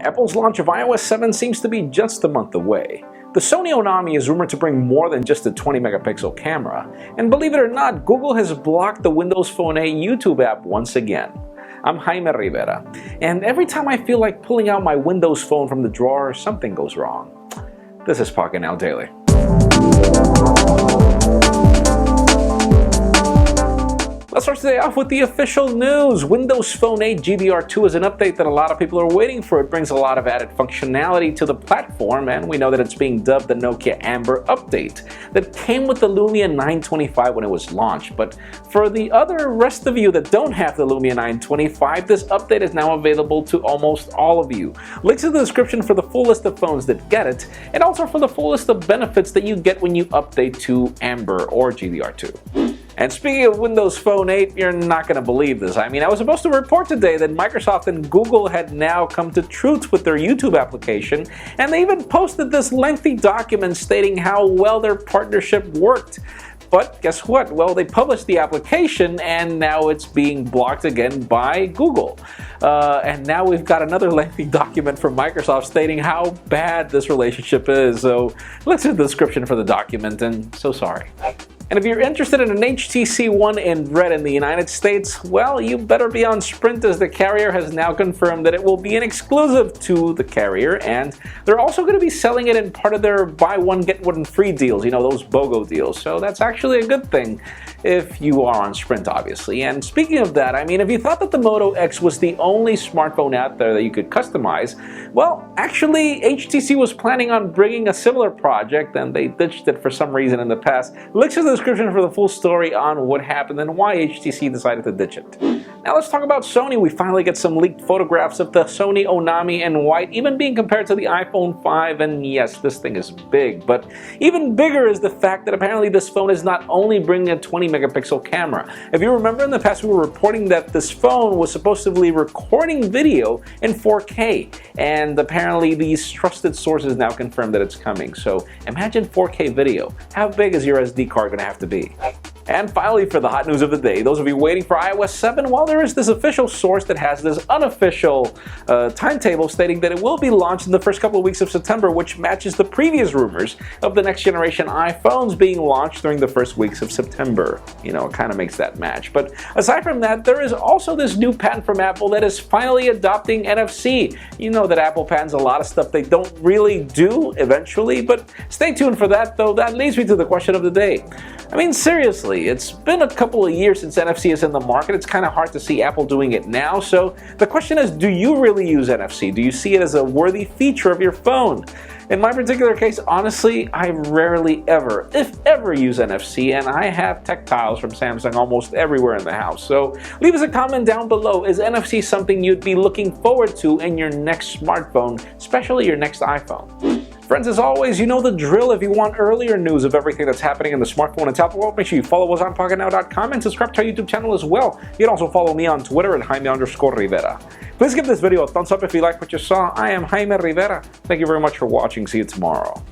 Apple's launch of iOS 7 seems to be just a month away. The Sony Onami is rumored to bring more than just a 20-megapixel camera, and believe it or not, Google has blocked the Windows Phone 8 YouTube app once again. I'm Jaime Rivera, and every time I feel like pulling out my Windows Phone from the drawer, something goes wrong. This is Pocket Now Daily. Let's start today off with the official news. Windows Phone 8 GBR2 is an update that a lot of people are waiting for. It brings a lot of added functionality to the platform, and we know that it's being dubbed the Nokia Amber update that came with the Lumia 925 when it was launched. But for the rest of you that don't have the Lumia 925, this update is now available to almost all of you. Links in the description for the full list of phones that get it, and also for the full list of benefits that you get when you update to Amber or GBR2. And speaking of Windows Phone 8, you're not going to believe this. I was supposed to report today that Microsoft and Google had now come to truth with their YouTube application, and they even posted this lengthy document stating how well their partnership worked. But guess what? Well, they published the application, and now it's being blocked again by Google. And now we've got another lengthy document from Microsoft stating how bad this relationship is. So let's see the description for the document, and so sorry. And if you're interested in an HTC One in red in the United States, well, you better be on Sprint, as the carrier has now confirmed that it will be an exclusive to the carrier, and they're also going to be selling it in part of their buy one get one free deals, those BOGO deals. So that's actually a good thing if you are on Sprint, obviously. And speaking of that, if you thought that the Moto X was the only smartphone out there that you could customize, well, actually HTC was planning on bringing a similar project, and they ditched it for some reason in the past. Links in the description for the full story on what happened and why HTC decided to ditch it. Now let's talk about Sony. We finally get some leaked photographs of the Sony Onami in white, even being compared to the iPhone 5, and yes, this thing is big, but even bigger is the fact that apparently this phone is not only bringing a 20-megapixel camera. If you remember, in the past we were reporting that this phone was supposedly recording video in 4K, and apparently these trusted sources now confirm that it's coming. So imagine 4K video. How big is your SD card going to have to be? And finally, for the hot news of the day, those of you waiting for iOS 7, well, there is this official source that has this unofficial timetable stating that it will be launched in the first couple of weeks of September, which matches the previous rumors of the next generation iPhones being launched during the first weeks of September. It kind of makes that match. But aside from that, there is also this new patent from Apple that is finally adopting NFC. You know that Apple patents a lot of stuff they don't really do eventually, but stay tuned for that, though. That leads me to the question of the day. Seriously, it's been a couple of years since NFC is in the market. It's kind of hard to see Apple doing it now. So the question is, do you really use NFC? Do you see it as a worthy feature of your phone? In my particular case, honestly, I rarely ever, if ever, use NFC, and I have tactiles from Samsung almost everywhere in the house. So leave us a comment down below. Is NFC something you'd be looking forward to in your next smartphone, especially your next iPhone? Friends, as always, you know the drill. If you want earlier news of everything that's happening in the smartphone and tablet world, make sure you follow us on PocketNow.com and subscribe to our YouTube channel as well. You can also follow me on Twitter at Jaime_Rivera. Please give this video a thumbs up if you like what you saw. I am Jaime Rivera. Thank you very much for watching. See you tomorrow.